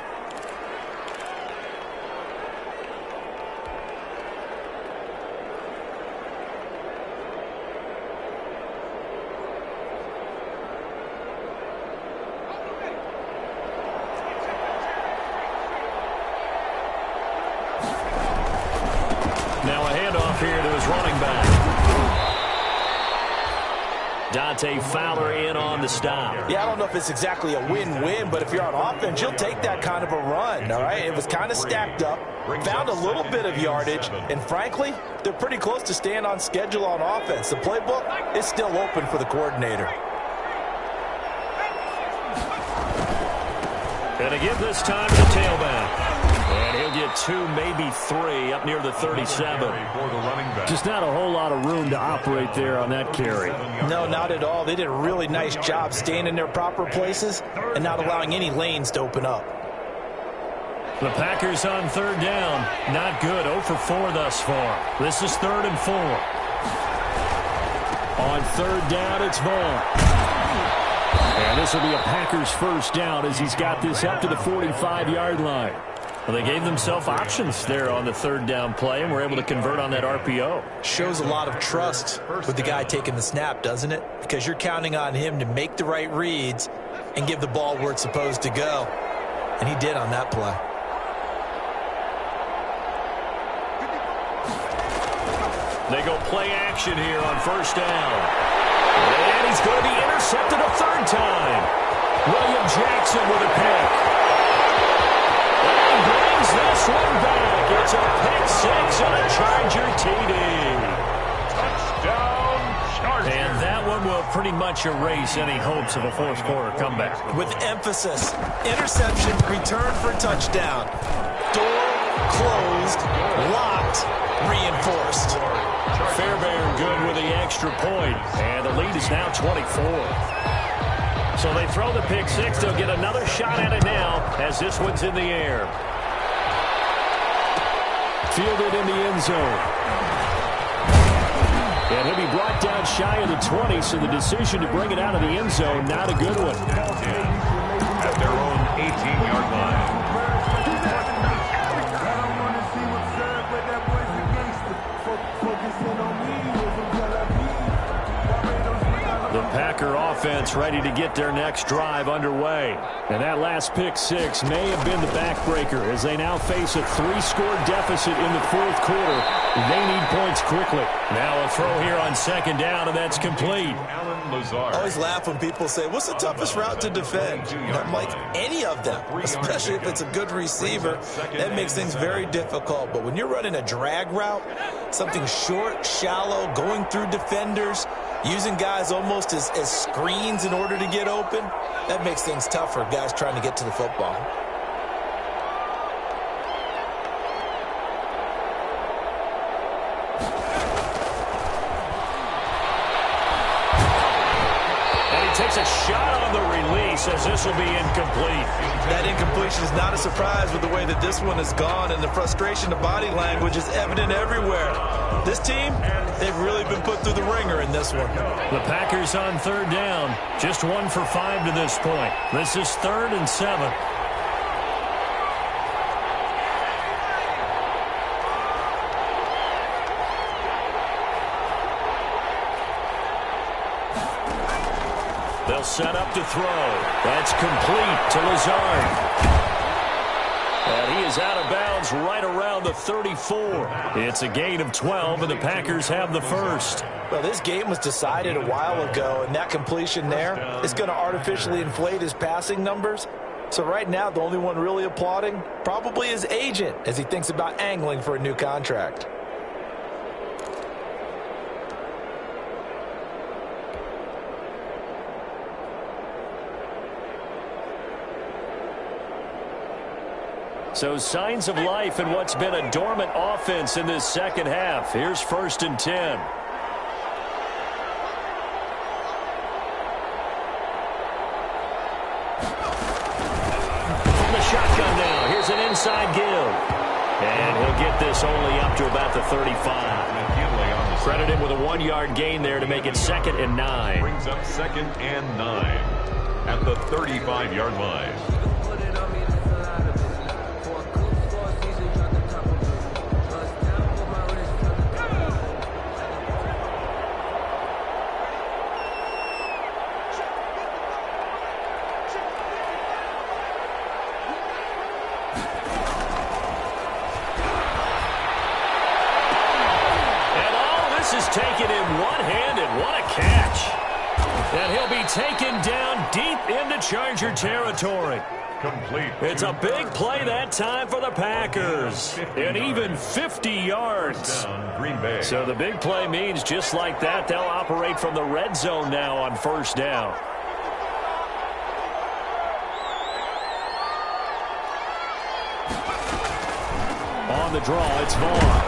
Now a handoff here to his running back. Dante Fowler in on the stop. Yeah, I don't know if it's exactly a win-win, but if you're on offense, you'll take that kind of a run, all right? It was kind of stacked up, found a little bit of yardage, and frankly, they're pretty close to staying on schedule on offense. The playbook is still open for the coordinator. And again this time to the tailback. And he'll get 2, maybe 3 up near the 37. Just not a whole lot of room to operate there on that carry. No, not at all. They did a really nice job staying in their proper places and not allowing any lanes to open up. The Packers on 3rd down. Not good. 0 for 4 thus far. This is 3rd and 4. On 3rd down, it's Vaughn. And this will be a Packers 1st down as he's got this up to the 45-yard line. Well, they gave themselves options there on the 3rd down play and were able to convert on that RPO. Shows a lot of trust with the guy taking the snap, doesn't it? Because you're counting on him to make the right reads and give the ball where it's supposed to go. And he did on that play. They go play action here on 1st down. And he's going to be intercepted a 3rd time. William Jackson with a pick. And brings this one back. It's a pick 6 and a Charger TD. Touchdown, Chargers. And that one will pretty much erase any hopes of a 4th quarter comeback. With emphasis, interception, return for touchdown. Door closed, locked, reinforced. Fairbairn good with the extra point, and the lead is now 24. So they throw the pick 6. They'll get another shot at it now as this one's in the air. Fielded in the end zone. And he'll be brought down shy of the 20, so the decision to bring it out of the end zone, not a good one. At their own 18-yard line. The Packer offense ready to get their next drive underway. And that last pick six may have been the backbreaker as they now face a 3-score deficit in the fourth quarter. They need points quickly. Now a throw here on second down, and that's complete. I always laugh when people say, what's the toughest route to defend? I'm like, any of them, especially if it's a good receiver. That makes things very difficult. But when you're running a drag route, something short, shallow, going through defenders, using guys almost as screens in order to get open, that makes things tough for guys trying to get to the football. Takes a shot on the release as this will be incomplete. That incompletion is not a surprise with the way that this one has gone, and the frustration of body language is evident everywhere. This team, they've really been put through the ringer in this one. The Packers on third down. Just 1 for 5 to this point. This is 3rd and 7. They'll set up to throw. That's complete to Lazard. And he is out of bounds right around the 34. It's a gain of 12, and the Packers have the first. Well, this game was decided a while ago, and that completion there is going to artificially inflate his passing numbers. So right now, the only one really applauding probably his agent as he thinks about angling for a new contract. So signs of life in what's been a dormant offense in this second half. Here's 1st and 10. From the shotgun now. Here's an inside give. And he'll get this only up to about the 35. Credit him with a 1-yard gain there to make it 2nd and 9. Brings up 2nd and 9 at the 35-yard line. Taken in one-handed. What a catch. And he'll be taken down deep into Charger territory. Complete. It's a big play that time for the Packers. And even 50 yards. Green Bay. So the big play means just like that, they'll operate from the red zone now on 1st down. On the draw, it's Vaughn.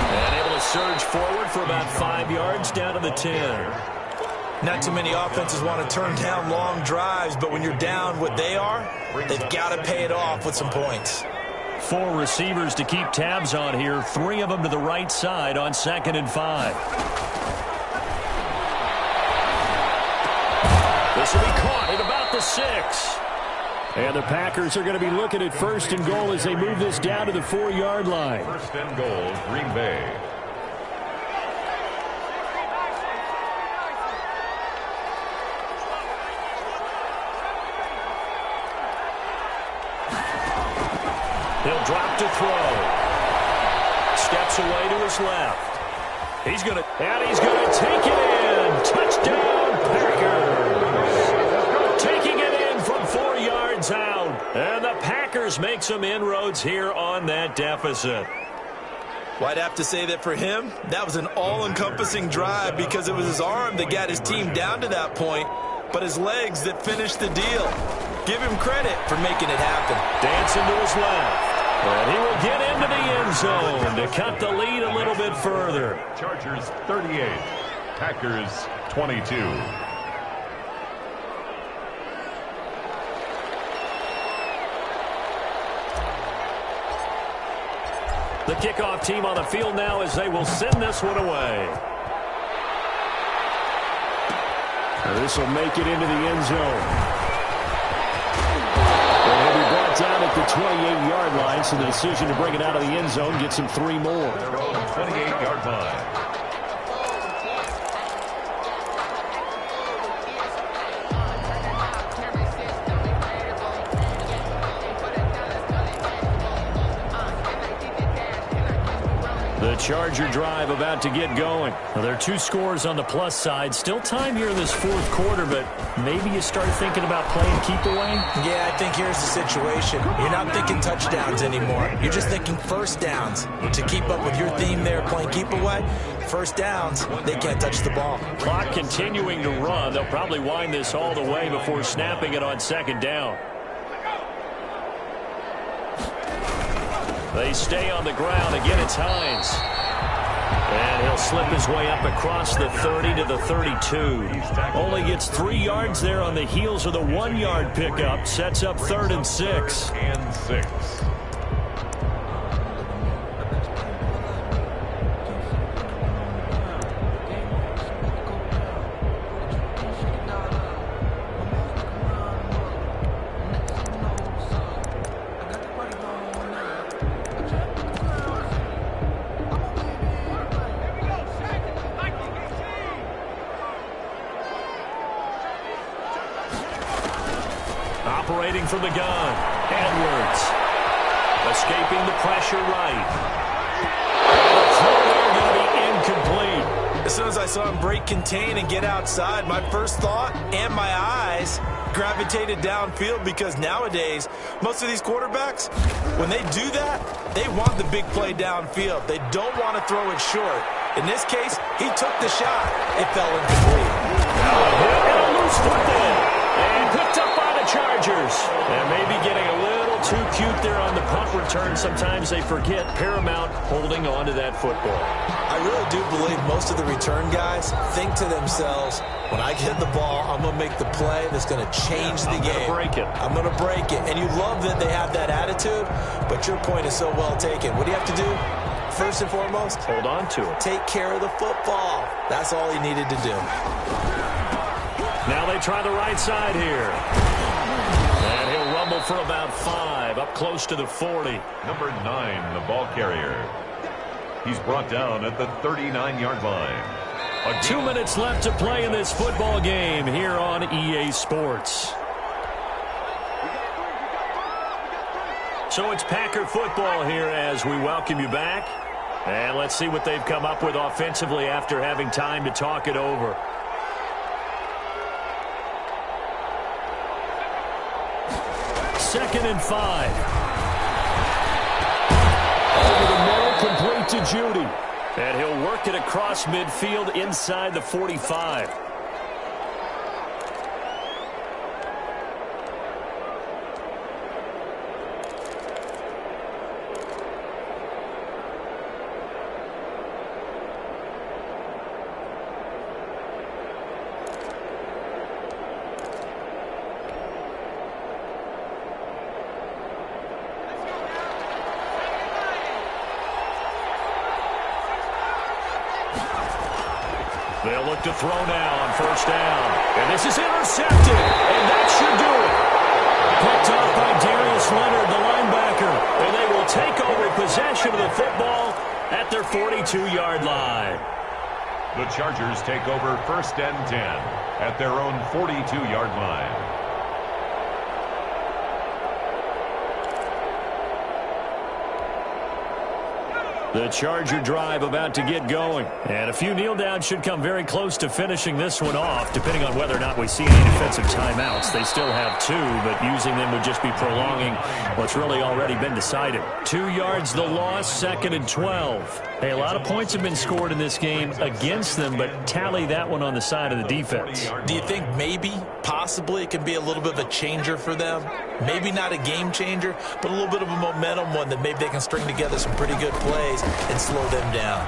And able to surge forward for about 5 yards down to the 10. Not too many offenses want to turn down long drives, but when you're down what they are, they've got to pay it off with some points. 4 receivers to keep tabs on here. 3 of them to the right side on 2nd and 5. This will be caught at about the 6. And the Packers are going to be looking at 1st and goal as they move this down to the 4-yard line. 1st and goal, Green Bay. He'll drop to throw. Steps away to his left. He's going to take it in. Touchdown, Packers. Taking it in from 4 yards out. And the Packers make some inroads here on that deficit. Well, I'd have to say that for him, that was an all-encompassing drive because it was his arm that got his team down to that point, but his legs that finished the deal. Give him credit for making it happen. Dancing to his left. And he will get into the end zone to cut the lead a little bit further. Chargers 38, Packers 22. The kickoff team on the field now as they will send this one away. This will make it into the end zone. And he'll be brought down at the 28-yard line, so the decision to bring it out of the end zone gets him 3 more. Their own 28-yard line. The Charger drive about to get going. Well, there are 2 scores on the plus side. Still time here in this 4th quarter, but maybe you start thinking about playing keep away? Yeah, I think here's the situation. You're not thinking touchdowns anymore. You're just thinking first downs. To keep up with your theme there, playing keep away, first downs, they can't touch the ball. Clock continuing to run. They'll probably wind this all the way before snapping it on 2nd down. They stay on the ground. Again, it's Hines. And he'll slip his way up across the 30 to the 32. Only gets 3 yards there on the heels of the 1-yard pickup. Sets up 3rd and 6. And 6. Operating from the gun, Edwards. Escaping the pressure right. The throw there going to be incomplete. As soon as I saw him break contain and get outside, my first thought and my eyes gravitated downfield, because nowadays, most of these quarterbacks, when they do that, they want the big play downfield. They don't want to throw it short. In this case, he took the shot. It fell incomplete. And a loose football. And picked up by the Chargers. And maybe getting a little too cute there on the punt return. Sometimes they forget paramount holding on to that football. I really do believe most of the return guys think to themselves, when I get the ball, I'm going to make the play that's going to change the game. I'm going to break it. And you love that they have that attitude, but your point is so well taken. What do you have to do? First and foremost, hold on to it. Take care of the football. That's all he needed to do. Now they try the right side here. And he'll rumble for about 5, up close to the 40. Number 9, the ball carrier. He's brought down at the 39-yard line. 2 minutes left to play in this football game here on EA Sports. So it's Packer football here as we welcome you back. And let's see what they've come up with offensively after having time to talk it over. Second and 5. Over the middle, complete to Judy. And he'll work it across midfield inside the 45. They'll look to throw now on first down. And this is intercepted. And that should do it. Picked off by Darius Leonard, the linebacker. And they will take over possession of the football at their 42-yard line. The Chargers take over 1st and 10 at their own 42-yard line. The Charger drive about to get going. And a few kneel downs should come very close to finishing this one off, depending on whether or not we see any defensive timeouts. They still have 2, but using them would just be prolonging what's really already been decided. 2 yards the loss, 2nd and 12. Hey, a lot of points have been scored in this game against them, but tally that one on the side of the defense. Do you think maybe, possibly, it can be a little bit of a changer for them? Maybe not a game changer, but a little bit of a momentum one that maybe they can string together some pretty good plays and slow them down.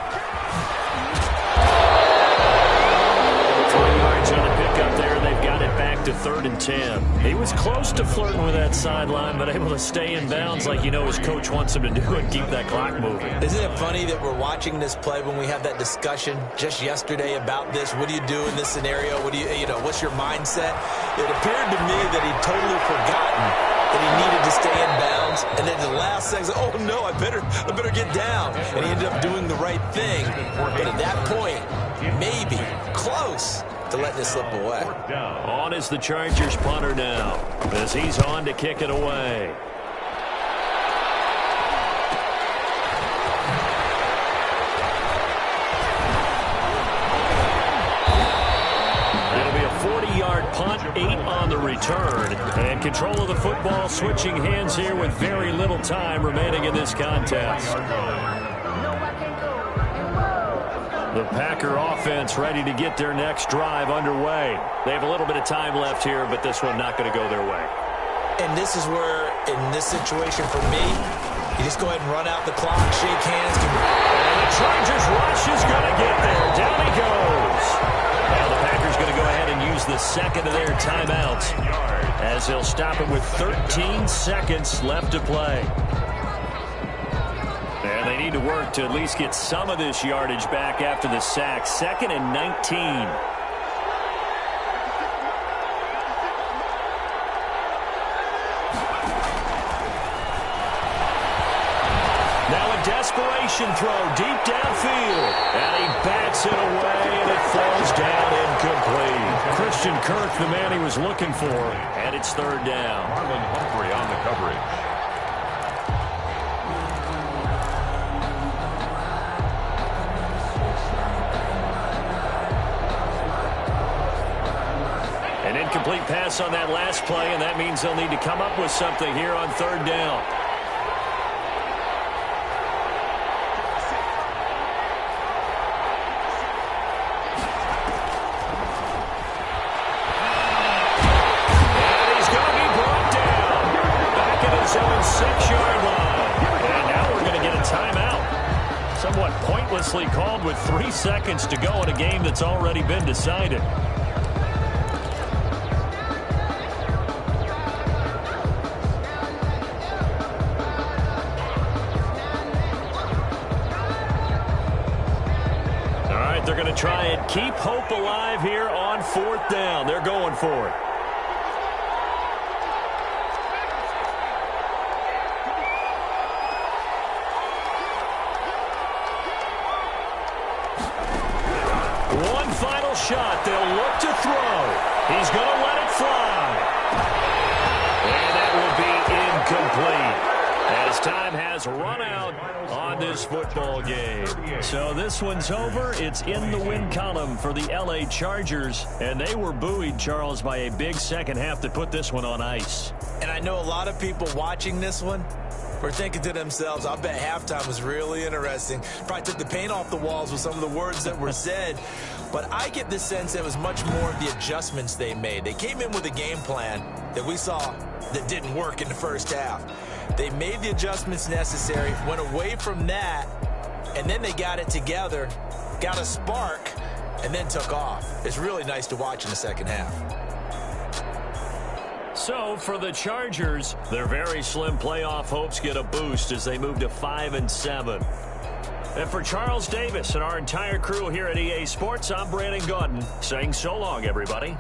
3 yards on the pickup there. They've they've got it back to 3rd and 10. He was close to flirting with that sideline, but able to stay in bounds like you know his coach wants him to do and keep that clock moving. Isn't it funny that we're watching this play when we have that discussion just yesterday about this? What do you do in this scenario? What do you know, what's your mindset? It appeared to me that he'd totally forgotten that he needed to stay in bounds, and then the last second, oh no, I better get down. And he ended up doing the right thing. But at that point, maybe close to letting it slip away. On is the Chargers punter now, as he's on to kick it away. It'll be a 40-yard punt, 8 on the return, and control of the football switching hands here with very little time remaining in this contest. The Packer offense ready to get their next drive underway. They have a little bit of time left here, but this one not going to go their way. And this is where, in this situation for me, you just go ahead and run out the clock, shake hands. And the Chargers rush is going to get there. Down he goes. Now the Packers going to go ahead and use the second of their timeouts as they'll stop it with 13 seconds left to play. And they need to work to at least get some of this yardage back after the sack. 2nd and 19. Now a desperation throw deep downfield. And he bats it away, and it falls down incomplete. Christian Kirk, the man he was looking for, and it's 3rd down. Marlon Humphrey on the coverage. An incomplete pass on that last play, and that means they'll need to come up with something here on 3rd down. And he's going to be brought down back at his own 6-yard line. And now we're going to get a timeout. Somewhat pointlessly called with 3 seconds to go in a game that's already been decided. They're going to try and keep hope alive here on 4th down. They're going for it. One final shot. They'll look to throw. He's going to let it fly. And that will be incomplete, as time has run out on this football game. So this one's over. It's in the win column for the LA Chargers, and they were buoyed, Charles, by a big second half that put this one on ice. And I know a lot of people watching this one were thinking to themselves, I bet halftime was really interesting. Probably took the paint off the walls with some of the words that were said. But I get the sense that it was much more of the adjustments they made. They came in with a game plan that we saw that didn't work in the first half. They made the adjustments necessary, went away from that, and then they got it together, got a spark, and then took off. It's really nice to watch in the second half. So for the Chargers, their very slim playoff hopes get a boost as they move to 5-7. And for Charles Davis and our entire crew here at EA Sports, I'm Brandon Gaudin saying so long, everybody.